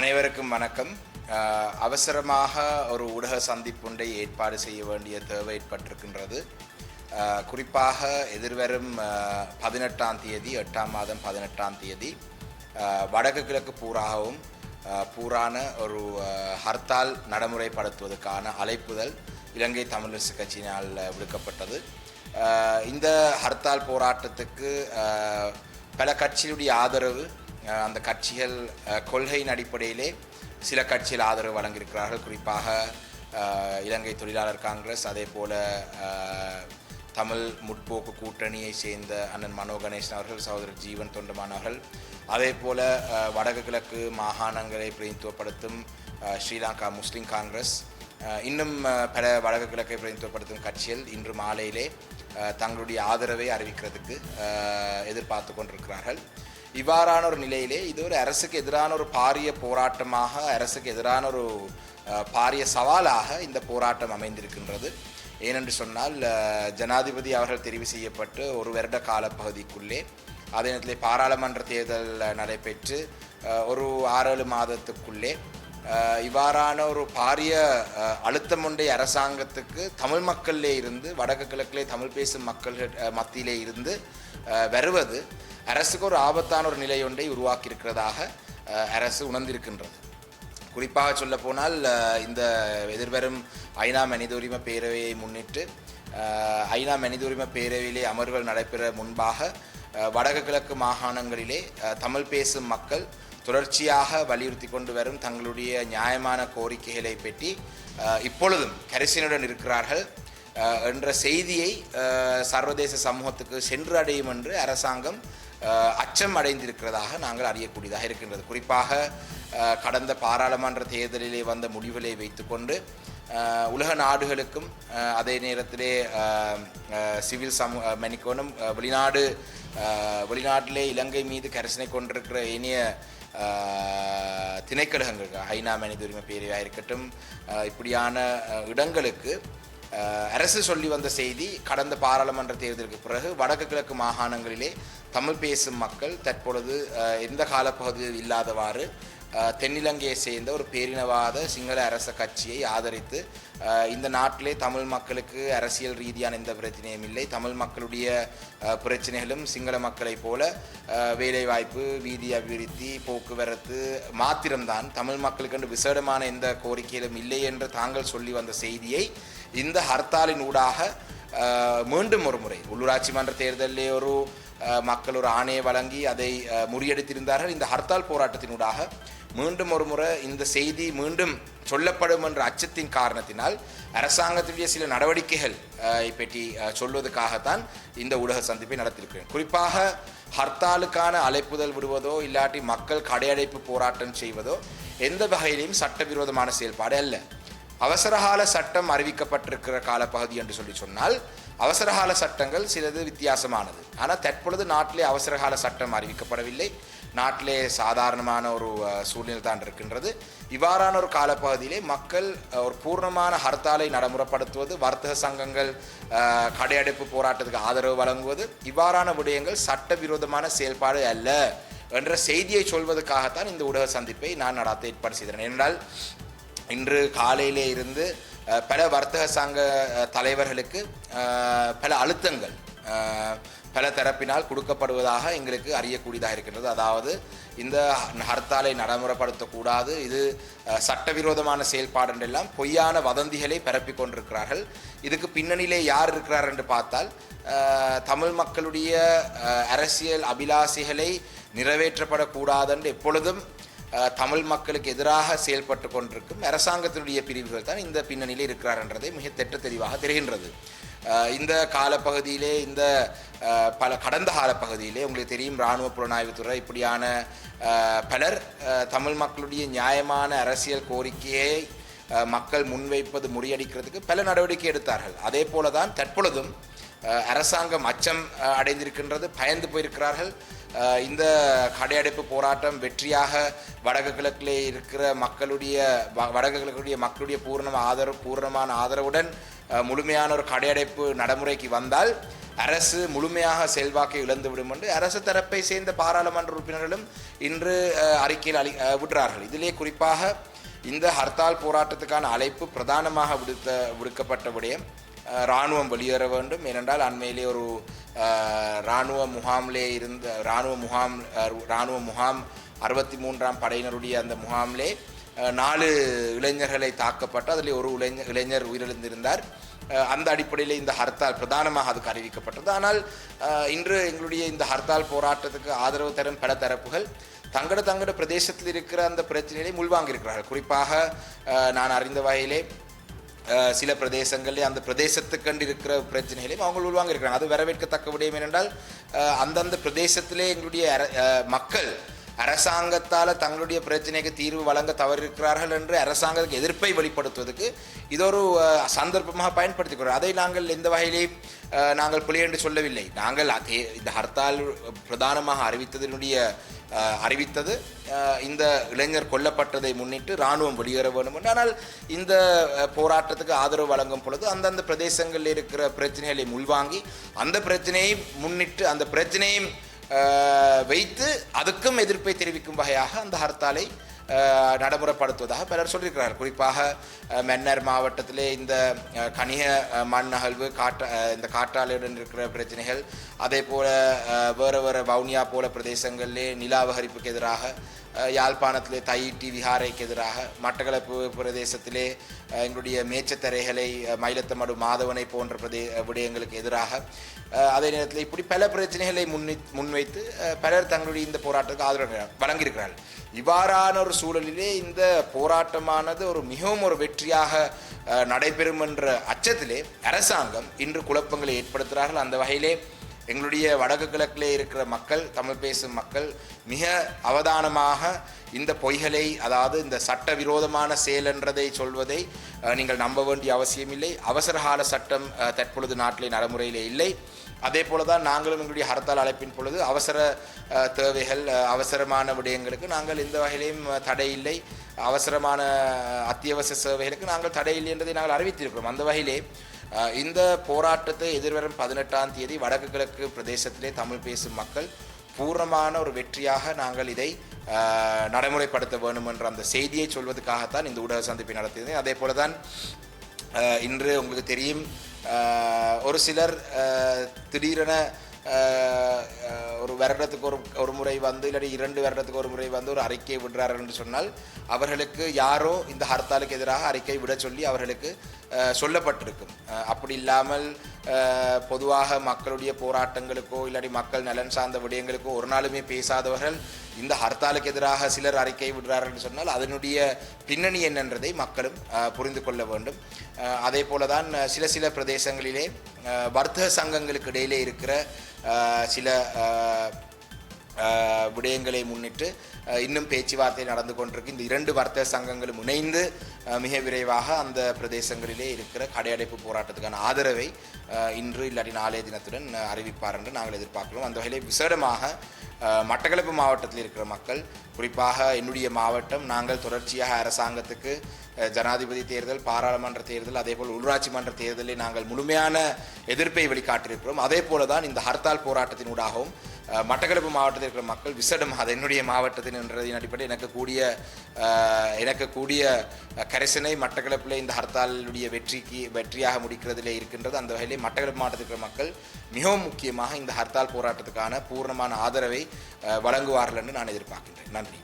அனைவருக்கும் வணக்கம். அவசரமாக ஒரு ஊடக சந்திப்புண்டை ஏற்பாடு செய்ய வேண்டிய தேவை ஏற்பட்டிருக்கின்றது. குறிப்பாக எதிர்வரும் 18ஆம் தேதி 8ஆம் மாதம் 18ஆம் தேதி வடக்கு கிழக்கு பூரான ஒரு ஹர்த்தால் நடைமுறைப்படுத்துவதற்கான அழைப்புதல் இலங்கை தமிழரசு கட்சியினால் விடுக்கப்பட்டது. இந்த ஹர்த்தால் போராட்டத்துக்கு பல கட்சிகளுடைய ஆதரவு, அந்த கட்சிகள் கொள்கையின் அடிப்படையிலே சில கட்சிகள் ஆதரவு வழங்கியிருக்கிறார்கள். குறிப்பாக இலங்கை தொழிலாளர் காங்கிரஸ், அதே போல தமிழ் முற்போக்கு கூட்டணியை சேர்ந்த அண்ணன் மனோ கணேசன் அவர்கள், சகோதரர் ஜீவன் தொண்டமான் அவர்கள், அதே போல வடக்கு கிழக்கு மாகாணங்களை பிரதிநிதித்துவப்படுத்தும் ஸ்ரீலங்கா முஸ்லீம் காங்கிரஸ், இன்னும் பல வடக்கு கிழக்கை பிரதிநிதித்துவப்படுத்தும் கட்சிகள் இன்று மாலையிலே தங்களுடைய ஆதரவை அறிவிக்கிறதுக்கு எதிர்பார்த்து கொண்டிருக்கிறார்கள். இவ்வாறான ஒரு நிலையிலே இது ஒரு அரசுக்கு எதிரான ஒரு பாரிய போராட்டமாக, அரசுக்கு எதிரான ஒரு பாரிய சவாலாக இந்த போராட்டம் அமைந்திருக்கின்றது. ஏனென்று சொன்னால், ஜனாதிபதி அவர்கள் தெரிவு செய்யப்பட்டு ஒரு வருட காலப்பகுதிக்குள்ளே, அதே நேரத்தில் பாராளுமன்ற தேர்தல் நடைபெற்று ஒரு 6-7 மாதத்துக்குள்ளே இவ்வாறான ஒரு பாரிய அழுத்தம் ஒன்றை அரசாங்கத்துக்கு தமிழ் மக்களிலே இருந்து, வடக்கு கிழக்கிலே தமிழ் பேசும் மக்கள் மத்தியிலே இருந்து வருவது அரசுக்கு ஒரு ஆபத்தான ஒரு நிலை ஒன்றை உருவாக்கியிருக்கிறதாக அரசு உணர்ந்திருக்கின்றது. குறிப்பாக சொல்ல போனால், இந்த எதிர்வரும் ஐநா மனித உரிமை பேரவையை முன்னிட்டு ஐநா மனித உரிமை பேரவையிலே அமர்வுகள் நடைபெற முன்பாக வடக்கு கிழக்கு மாகாணங்களிலே தமிழ் பேசும் மக்கள் தொடர்ச்சியாக வலியுறுத்தி கொண்டு வரும் தங்களுடைய நியாயமான கோரிக்கைகளை பற்றி இப்பொழுதும் கரிசனையுடன் இருக்கிறார்கள் என்ற செய்தியை சர்வதேச சமூகத்துக்கு சென்று அடையும் என்று அரசாங்கம் அச்சம் அடைந்திருக்கிறதாக நாங்கள் அறியக்கூடியதாக இருக்கின்றது. குறிப்பாக கடந்த பாராளுமன்ற தேர்தலிலே வந்த முடிவுகளை வைத்துக்கொண்டு உலக நாடுகளுக்கும், அதே நேரத்திலே சிவில் வெளிநாட்டிலே இலங்கை மீது கரிசனை கொண்டிருக்கிற ஏனைய திணைக்களங்கள், ஐநா மனித உரிமை பேரவையாக இருக்கட்டும், இப்படியான இடங்களுக்கு அரசு சொல்லி வந்த செய்தி, கடந்த பாராளுமன்ற தேர்தலுக்கு பிறகு வடக்கு கிழக்கு மாகாணங்களிலே தமிழ் பேசும் மக்கள் தற்பொழுது எந்த காலப்பகுதியில் இல்லாதவாறு தென்னிலங்கையை சேர்ந்த ஒரு பேரினவாத சிங்கள அரச கட்சியை ஆதரித்து இந்த நாட்டிலே தமிழ் மக்களுக்கு அரசியல் ரீதியான எந்த பிரச்சனையும் இல்லை, தமிழ் மக்களுடைய பிரச்சனைகளும் சிங்கள மக்களைப் போல வேலைவாய்ப்பு, வீதி அபிவிருத்தி, போக்குவரத்து மாத்திரம்தான், தமிழ் மக்களுக்கு விசேடமான எந்த கோரிக்கைகளும் இல்லை என்று தாங்கள் சொல்லி வந்த செய்தியை இந்த ஹர்த்தாலின் ஊடாக மீண்டும் ஒரு முறை, உள்ளூராட்சி மன்ற தேர்தலிலே ஒரு மக்கள் ஒரு ஆணையை வழங்கி அதை முறியடித்திருந்தார்கள். இந்த ஹர்த்தால் போராட்டத்தினூடாக மீண்டும் ஒரு முறை இந்த செய்தி மீண்டும் சொல்லப்படும் என்ற அச்சத்தின் காரணத்தினால் அரசாங்கத்துடைய சில நடவடிக்கைகள் பற்றி சொல்வதற்காகத்தான் இந்த ஊடக சந்திப்பை நடத்தியிருக்கிறேன். குறிப்பாக ஹர்த்தாலுக்கான அழைப்புதல் விடுவதோ இல்லாட்டி மக்கள் கடையடைப்பு போராட்டம் செய்வதோ எந்த வகையிலையும் சட்டவிரோதமான செயல்பாடு அல்ல. அவசரகால சட்டம் அறிவிக்கப்பட்டிருக்கிற காலப்பகுதி என்று சொன்னால் அவசரகால சட்டங்கள் சிலது வித்தியாசமானது. ஆனால் தற்பொழுது நாட்டிலே அவசரகால சட்டம் அறிவிக்கப்படவில்லை. நாட்டிலே சாதாரணமான ஒரு சூழ்நிலை தான் இருக்கின்றது. இவ்வாறான ஒரு காலப்பகுதியிலே மக்கள் ஒரு பூர்ணமான ஹர்த்தாலை நடைமுறைப்படுத்துவது, வர்த்தக சங்கங்கள் கடையடைப்பு போராட்டத்துக்கு ஆதரவு வழங்குவது, இவ்வாறான விடயங்கள் சட்டவிரோதமான செயல்பாடு அல்ல என்ற செய்தியை சொல்வதற்காகத்தான் இந்த ஊடக சந்திப்பை நான் நடத்த ஏற்பாடு செய்தேன். என்றால் இன்று காலையிலே இருந்து பல வர்த்தக சங்க தலைவர்களுக்கு பல அழுத்தங்கள் பல தரப்பினால் கொடுக்கப்படுவதாக எங்களுக்கு அறியக்கூடியதாக இருக்கின்றது. அதாவது, இந்த ஹர்த்தாலை நடைமுறைப்படுத்தக்கூடாது, இது சட்டவிரோதமான செயல்பாடு என்றெல்லாம் பொய்யான வதந்திகளை பரப்பி கொண்டிருக்கிறார்கள். இதுக்கு பின்னணியிலே யார் இருக்கிறார் என்று பார்த்தால், தமிழ் மக்களுடைய அரசியல் அபிலாசைகளை நிறைவேற்றப்படக்கூடாது என்று எப்பொழுதும் தமிழ் மக்களுக்கு எதிராக செயல்பட்டு கொண்டிருக்கும் அரசாங்கத்தினுடைய பிரிவுகள் தான் இந்த பின்னணியில் இருக்கிறார் என்றதை மிக திட்ட தெளிவாக தெரிகின்றது. இந்த காலப்பகுதியிலே, இந்த கடந்த காலப்பகுதியிலே உங்களுக்கு தெரியும், இராணுவ புலனாய்வுத்துறை இப்படியான பலர் தமிழ் மக்களுடைய நியாயமான அரசியல் கோரிக்கையை மக்கள் முன்வைப்பது முறியடிக்கிறதுக்கு பல நடவடிக்கை எடுத்தார்கள். அதே போல தான் தற்பொழுதும் அரசாங்கம் அச்சம் அடைந்திருக்கின்றது, பயந்து போயிருக்கிறார்கள். இந்த கடையடைப்பு போராட்டம் வெற்றியாக வடக்கு கிழக்கிலே இருக்கிற வடக்கு கிழக்குடைய மக்களுடைய பூர்ணமான ஆதரவுடன் முழுமையான ஒரு கடையடைப்பு நடைமுறைக்கு வந்தால் அரசு முழுமையாக செல்வாக்கை இழந்துவிடும் என்று அரசு தரப்பை சேர்ந்த பாராளுமன்ற உறுப்பினர்களும் இன்று அறிக்கையில் விடுறார்கள். இதிலே குறிப்பாக இந்த ஹர்த்தால் போராட்டத்துக்கான அழைப்பு பிரதானமாக விடுக்கப்பட்ட விடயம் இராணுவம் வெளியேற வேண்டும். ஏனென்றால் அண்மையிலே ஒரு இராணுவ முகாம் 63ஆம் படையினருடைய அந்த முகாமிலே 4 இளைஞர்களை தாக்கப்பட்டு அதில் ஒரு இளைஞர் உயிரிழந்திருந்தார். அந்த அடிப்படையில் இந்த ஹர்த்தால் பிரதானமாக அதுக்கு அறிவிக்கப்பட்டது. ஆனால் இன்று எங்களுடைய இந்த ஹர்த்தால் போராட்டத்துக்கு ஆதரவு தரும் பல தரப்புகள் தங்களோட பிரதேசத்தில் இருக்கிற அந்த பிரச்சனைகளை முள்வாங்கியிருக்கிறார்கள். குறிப்பாக நான் அறிந்த வகையிலே சில பிரதேசங்களில் அந்த பிரதேசத்துக்கண்டு இருக்கிற பிரச்சனைகளையும் அவங்க உள்வாங்க இருக்கிறாங்க. அது வரவேற்கத்தக்க விடயம் ஏனென்றால் அந்தந்த பிரதேசத்திலே எங்களுடைய மக்கள் அரசாங்கத்தால் தங்களுடைய பிரச்சனைக்கு தீர்வு வழங்க தவறிருக்கிறார்கள் என்று அரசாங்கத்துக்கு எதிர்ப்பை வெளிப்படுத்துவதற்கு இது ஒரு சந்தர்ப்பமாக பயன்படுத்திக்கிறோம். அதை நாங்கள் எந்த வகையிலே நாங்கள் பிழை என்று சொல்லவில்லை. நாங்கள் இந்த ஹர்த்தால் பிரதானமாக அறிவித்தது இந்த இளைஞர் கொல்லப்பட்டதை முன்னிட்டு இராணுவம் வெளியேற வேண்டும் என்று. ஆனால் இந்த போராட்டத்துக்கு ஆதரவு வழங்கும் பொழுது அந்தந்த பிரதேசங்களில் இருக்கிற பிரச்சனைகளை உள்வாங்கி அந்த பிரச்சனையை முன்னிட்டு அந்த பிரச்சனையை வைத்து அதுக்கும் எதிர்ப்பை தெரிவிக்கும் வகையாக அந்த ஹர்த்தாலை நடைமுறைப்படுத்துவதாக பலர் சொல்லியிருக்கிறார்கள். குறிப்பாக மன்னர் மாவட்டத்திலே இந்த கனிய மண் அகழ்வு இந்த காற்றாலையுடன் இருக்கிற பிரச்சனைகள், அதே போல வேறு வவுனியா போல பிரதேசங்களிலே நிலாவகரிப்புக்கு எதிராக, யாழ்ப்பாணத்திலே தையிட்டி விஹாரைக்கு எதிராக, மட்டக்களப்பு பிரதேசத்திலே எங்களுடைய மேச்சத்தரைகளை மயிலத்தமடு மாதவனை போன்ற விடயங்களுக்கு எதிராக, அதே நேரத்தில் இப்படி பல பிரச்சனைகளை முன்வைத்து பலர் தங்களுடைய இந்த போராட்டத்துக்கு ஆதரவு வழங்கியிருக்கிறார்கள். இவ்வாறான ஒரு சூழலிலே இந்த போராட்டமானது மிகவும் ஒரு வெற்றியாக நடைபெறும் என்ற அச்சத்திலே அரசாங்கம் இன்று குழப்பங்களை ஏற்படுத்துகிறார்கள். அந்த வகையிலே எங்களுடைய வடக்கு கிழக்கிலே இருக்கிற மக்கள், தமிழ் பேசும் மக்கள் மிக அவதானமாக இந்த பொய்களை, அதாவது இந்த சட்டவிரோதமான செயல் என்றதை சொல்வதை நீங்கள் நம்ப வேண்டிய அவசியமில்லை. அவசரகால சட்டம் தற்பொழுது நாட்டிலே நடைமுறையிலே இல்லை. அதே போல தான் நாங்களும் எங்களுடைய ஹர்த்தால் அழைப்பின் பொழுது அவசர தேவைகள், அவசரமான விடயங்களுக்கு நாங்கள் எந்த வகையிலையும் தடை இல்லை, அவசரமான அத்தியாவசிய சேவைகளுக்கு நாங்கள் தடை இல்லை என்பதை நாங்கள் அறிவித்திருக்கிறோம். அந்த வகையிலே இந்த போராட்டத்தை எதிர்வரும் 18ஆம் தேதி வடக்கு கிழக்கு பிரதேசத்திலே தமிழ் பேசும் மக்கள் பூர்ணமான ஒரு வெற்றியாக நாங்கள் இதை நடைமுறைப்படுத்த வேண்டும் என்ற அந்த செய்தியை சொல்வதற்காகத்தான் இந்த ஊடக சந்திப்பை நடத்தியது. அதே போல தான் இன்று உங்களுக்கு தெரியும், ஒரு சிலர் திடீரென ஒரு வருடத்துக்கு ஒரு முறை வந்து, இல்லாட்டி 2 வருடத்துக்கு ஒரு முறை வந்து ஒரு அறிக்கை விடுறார்கள் என்று சொன்னால் அவர்களுக்கு யாரோ இந்த ஹர்த்தாலுக்கு எதிராக அறிக்கை விட சொல்லி அவர்களுக்கு சொல்லப்பட்டிருக்கும். அப்படி இல்லாமல் பொதுவாக மக்களுடைய போராட்டங்களுக்கோ இல்லாட்டி மக்கள் நலன் சார்ந்த விடயங்களுக்கோ ஒரு நாளுமே பேசாதவர்கள் இந்த ஹர்த்தாலுக்கு எதிராக சிலர் அறிக்கை விடுறார்கள் என்று சொன்னால் அதனுடைய பின்னணி என்னன்றதை மக்களும் புரிந்து கொள்ள வேண்டும். அதே போல தான் சில பிரதேசங்களிலே வர்த்தக சங்கங்களுக்கு இடையிலே இருக்கிற சில விடயங்களை முன்னிட்டு இன்னும் பேச்சுவார்த்தை நடந்து கொண்டிருக்கு. இந்த 2 வர்த்தக சங்கங்களும் இணைந்து மிக விரைவாக அந்த பிரதேசங்களிலே இருக்கிற கடையடைப்பு போராட்டத்துக்கான ஆதரவை இன்று இல்லாட்டி நாளைய தினத்துடன் அறிவிப்பார் என்று நாங்கள் எதிர்பார்க்கிறோம். அந்த வகையிலே விசேடமாக மட்டக்களப்பு மாவட்டத்தில் இருக்கிற மக்கள், குறிப்பாக என்னுடைய மாவட்டம், நாங்கள் தொடர்ச்சியாக அரசாங்கத்துக்கு ஜனாதிபதி தேர்தல், பாராளுமன்ற தேர்தல், அதேபோல் உள்ளாட்சி மன்ற தேர்தலில் நாங்கள் முழுமையான எதிர்ப்பை வெளிக்காட்டியிருக்கிறோம். அதே போல தான் இந்த ஹர்த்தால் போராட்டத்தினூடாகவும் மட்டக்களப்பு மாவட்டத்தில் இருக்கிற மக்கள் விசேடமாக என்னுடைய மாவட்டத்தின் என்றதின் அடிப்படையில் எனக்கு கூடிய கரிசனை மட்டக்களப்பில் இந்த ஹர்த்தாலுடைய வெற்றியாக முடிக்கிறதிலே இருக்கின்றது. அந்த வகையிலே மட்டக்களப்பு மாவட்டத்தில் இருக்கிற மக்கள் மிகவும் முக்கியமாக இந்த ஹர்த்தால் போராட்டத்துக்கான பூர்ணமான ஆதரவை வழங்குவார்கள் என்று நான் எதிர்பார்க்கின்றேன். நன்றி.